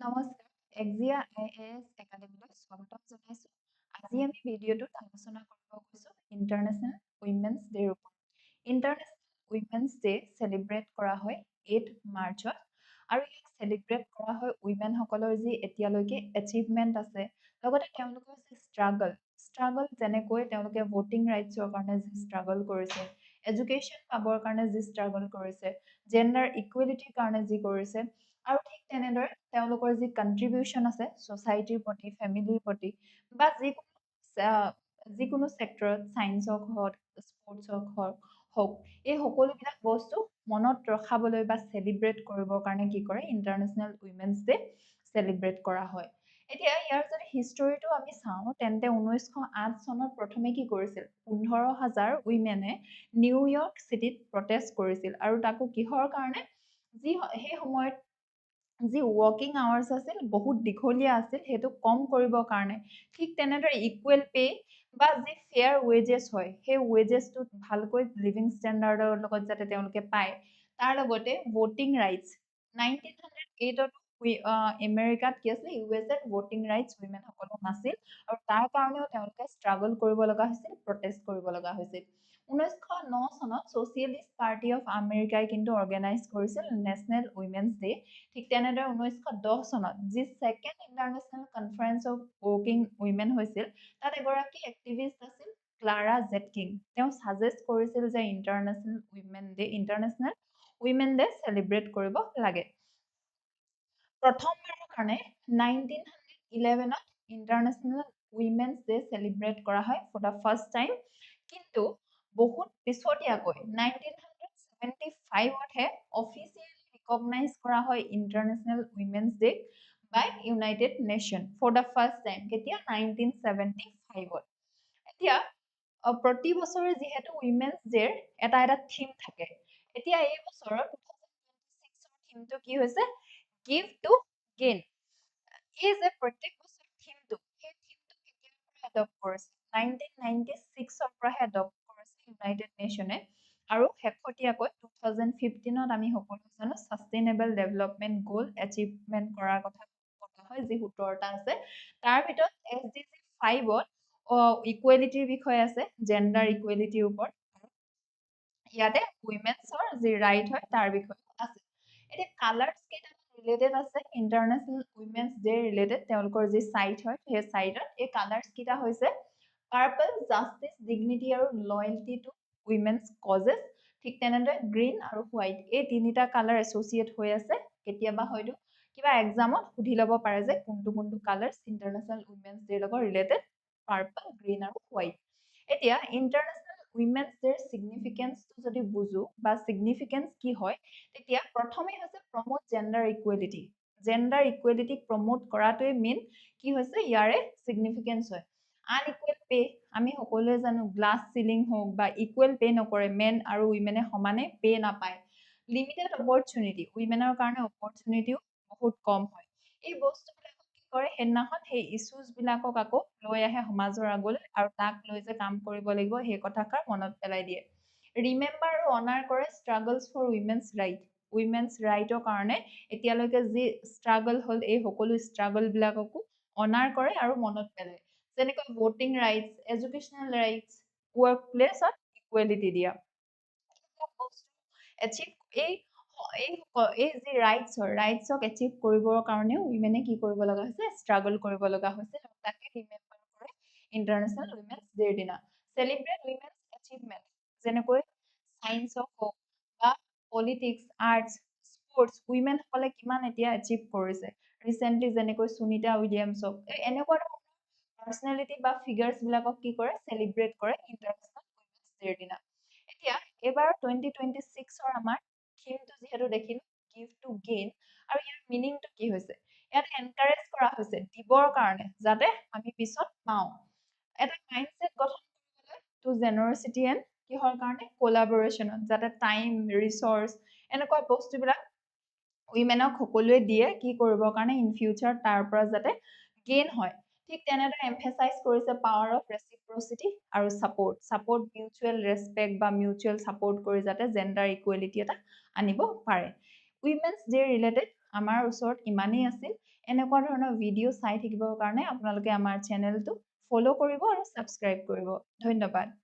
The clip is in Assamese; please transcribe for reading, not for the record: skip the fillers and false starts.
নমস্কাৰ, এক্সিয়া IAS একাডেমীলৈ স্বাগতম জনাইছোঁ। আজি আমি ভিডিঅ'টোত আলোচনা কৰিব গৈছোঁ ইণ্টাৰনেশ্যনেল উইমেন্স ডেৰ ওপৰত। ইণ্টাৰনেশ্যনেল উইমেন্স ডে চেলিব্ৰেট কৰা হয় 8 মাৰ্চত আৰু ইয়াক চেলিব্ৰেট কৰা হয় উইমেনসকলৰ যি এতিয়ালৈকে এচিভমেণ্ট আছে, লগতে তেওঁলোকৰ যি ষ্ট্ৰাগল যেনেকৈ তেওঁলোকে ভোটিং ৰাইটছৰ কাৰণে যি ষ্ট্ৰাগল কৰিছে, এডুকেশ্যন পাবৰ কাৰণে যি ষ্ট্ৰাগল কৰিছে, জেণ্ডাৰ ইকুৱেলিটিৰ কাৰণে যি কৰিছে, আৰু ঠিক তেনেদৰে তেওঁলোকৰ যি কন্ট্ৰিবিউশ্যন আছে ছ'চাইটিৰ প্ৰতি, ফেমিলিৰ প্ৰতি বা যিকোনো ছেক্টৰত ছায়েন্সক হওক, স্পৰ্টছক হওক, এই সকলোবিলাক বস্তু মনত ৰখাবলৈ বা চেলিব্ৰেট কৰিবৰ কাৰণে কি কৰে ইণ্টাৰনেশ্যনেল উইমেন্স ডে চেলিব্ৰেট কৰা হয়। এতিয়া ইয়াৰ যদি হিষ্টৰীটো আমি চাওঁ তেন্তে 1908 চনত প্ৰথমে কি কৰিছিল 15,000 উইমেনে নিউয়ৰ্ক চিটিত প্ৰটেষ্ট কৰিছিল আৰু তাকো কিহৰ কাৰণে সেই সময়ত যি ৱৰ্কিং আৱাৰ্ছ আছিল বহুত দীঘলীয়া আছিল সেইটো কম কৰিবৰ কাৰণে, ঠিক তেনেদৰে ইকুৱেল পে বা যি ফেয়াৰ ৱেজেছ হয় সেই ৱেজেছটো ভালকৈ লিভিং ষ্টেণ্ডাৰ্ডৰ লগত যাতে তেওঁলোকে পায়, তাৰ লগতে ভোটিং ৰাইটছ 1908 আমেৰিকাত কি আছিল USA ভোটিং ৰাইটছ উইমেনসকলৰ নাছিল আৰু তাৰ কাৰণেও তেওঁলোকে ষ্ট্ৰাগল কৰিব লগা হৈছিল, প্ৰটেষ্ট কৰিব লগা হৈছিল। 1909 চনত ছ'চিয়েলিষ্ট পাৰ্টি অফ আমেৰিকাই কিন্তু অৰ্গেনাইজ কৰিছিল নেশ্যনেল উইমেন্স ডে। ঠিক তেনেদৰে 1910 চনত যি second international conference of working women হৈছিল তাত এগৰাকী এক্টিভিষ্ট আছিল ক্লাৰা জেটকিন। তেওঁ ছাজেষ্ট কৰিছিল যে ইণ্টাৰনেশ্যনেল উইমেন ডে চেলিব্ৰেট কৰিব লাগে। প্ৰথমবাৰৰ কাৰণে 1911ত ইণ্টাৰনেশ্যনেল উইমেন্স ডে চেলিব্ৰেট কৰা হয় ফৰ দ্য ফাৰ্ষ্ট টাইম, কিন্তু বহুত পিছতীয়াকৈ 1975তহে অফিচিয়েলি ৰিকগনাইজ কৰা হয় International Women's Day by United Nation for the first time. কেতিয়া 1975ত। এতিয়া প্ৰতি বছৰে যিহেতু উইমেন্স ডেৰ এটা থিম থাকে, এতিয়া এই বছৰৰ 2026ৰ থিমটো কি হৈছে গিভ টু গেইন। এই যে প্ৰত্যেক বছৰ থিমটো, সেই থিমটো কেতিয়াৰ পৰা এডপ্ট কৰিছে 1996ৰ পৰাহে এডপ্ট কৰিছে ইউনাইটেড নেশ্যনে আৰু শেহতীয়াকৈ 2015ত আমি সকলো জানো ছাষ্টেইনেবল ডেভেলপমেণ্ট গ'ল এচিভমেণ্ট কৰাৰ কথা পতা হয় যি 17টা আছে, তাৰ ভিতৰত SDG 5ত ইকুৱেলিটিৰ বিষয়ে আছে, জেণ্ডাৰ ইকুৱেলিটিৰ ওপৰত, ইয়াতে উইমেন্সৰ যি ৰাইট হয় তাৰ বিষয়ে আছে। এতিয়া কালাৰ্ছ কেইটামান ৰিলেটেড আছে ইণ্টাৰনেশ্যনেল উইমেন্স ডে ৰিলেটেড, তেওঁলোকৰ যি চাইট হয় সেই চাইটত এই কালাৰ্ছ কেইটা হৈছে পাৰ্পল, জাষ্টিছ, ডিগনিটি আৰু লয়েলটি টু উইমেন্স কজেছ। ঠিক তেনেদৰে গ্ৰীণ আৰু হোৱাইট এই তিনিটা কালাৰ এছ'চিয়েট হৈ আছে। কেতিয়াবা হয়তো কিবা এক্সামত সুধি ল'ব পাৰে যে কোনটো কালাৰ্ছ ইণ্টাৰনেশ্যনেল উইমেন্স ডেৰ লগত ৰিলেটেড, পাৰ্পল, গ্ৰীণ আৰু হোৱাইট। এতিয়া ইণ্টাৰনেশ্যনেল উইমেন্স ডেৰ ছিগনিফিকেন্সটো যদি বুজো বা ছিগনিফিকেন্স কি হয়, তেতিয়া প্ৰথমে হৈছে প্ৰমোট জেণ্ডাৰ ইকুৱেলিটি। জেণ্ডাৰ ইকুৱেলিটিক প্ৰমোট কৰাটোৱে মেইন কি হৈছে ইয়াৰে ছিগনিফিকেন্স হয়। আনইকুৱেল পে আমি সকলোৱে জানো গ্লাছ চিলিং হওক বা ইকুৱেল পে নকৰে, মেন আৰু উইমেনে সমানে পে নাপায়। লিমিটেড অপৰচুনিটি, উইমেনৰ কাৰণে অপৰচুনিটিও বহুত কম হয়। এই বস্তুবিলাকক কি কৰে সেইদিনাখন সেই ইছ্যুজ বিলাকক আকৌ লৈ আহে সমাজৰ আগলৈ আৰু তাক লৈ যে কাম কৰিব লাগিব সেই কথাষাৰ মনত পেলাই দিয়ে। ৰিমেম্বাৰ আৰু অনাৰ কৰে struggles for women's right. Women's ৰাইটৰ কাৰণে এতিয়ালৈকে যি ষ্ট্ৰাগল হ'ল এই সকলো ষ্ট্ৰাগল বিলাককো অনাৰ কৰে আৰু মনত পেলায়, যেনেকৈ voting rights, educational rights, work প্লেছত ইকুৱেলিটি দিয়া। এই যি ৰাইটছক এচিভ কৰিবৰ কাৰণেও উইমেনে কি কৰিব লগা হৈছে ষ্ট্ৰাগল কৰিব লগা হৈছে, তাকে ৰিমেম্বাৰ কৰে ইণ্টাৰনেশ্যনেল উইমেন্স ডেৰ দিনা। চেলিব্ৰেট উইমেন্স এচিভমেণ্ট, যেনেকৈ ছায়েন্সক হওক বা পলিটিক্স, আৰ্টছ, স্পৰ্টছ, উইমেনসকলে কিমান এতিয়া এচিভ কৰিছে। ৰিচেণ্টলি যেনেকৈ সুনিতা উইলিয়ামছক, এনেকুৱা ধৰণৰ পাৰ্চনেলিটি বা ফিগাৰ্ছ বিলাকক কি কৰে চেলিব্ৰেট কৰে ইণ্টাৰনেশ্যনেল উইমেন্স ডেৰ দিনা। এতিয়া এইবাৰ 2026ৰ আমাৰ থিমটো যিহেতু দেখিলো গিভ টু গেইন, আৰু ইয়াৰ মিনিংটো কি হৈছে, ইয়াত এনকাৰেজ কৰা হৈছে দিবৰ কাৰণে যাতে আমি পিছত পাওঁ। এটা মাইণ্ডছেট গঠন কৰিবলৈ টু জেনাৰচিটি এণ্ড কিহৰ কাৰণে কোলাবৰেশ্যনত, যাতে টাইম, ৰিচৰ্চ এনেকুৱা বস্তুবিলাক উইমেনক সকলোৱে দিয়ে কি কৰিবৰ কাৰণে ইন ফিউচাৰ তাৰ পৰা যাতে গেইন হয়। ঠিক তেনেদৰে এমফেচাইজ কৰিছে পাৱাৰ অফ ৰেচিপ্ৰচিটি আৰু ছাপৰ্ট মিউচুৱেল ৰেচপেক্ট বা মিউচুৱেল ছাপৰ্ট কৰি যাতে জেণ্ডাৰ ইকুৱেলিটি এটা আনিব পাৰে। উইমেন্স ডে ৰিলেটেড আমাৰ ওচৰত ইমানেই আছিল। এনেকুৱা ধৰণৰ ভিডিঅ' চাই থাকিবৰ কাৰণে আপোনালোকে আমাৰ চেনেলটো ফ'ল' কৰিব আৰু ছাবস্ক্ৰাইব কৰিব। ধন্যবাদ।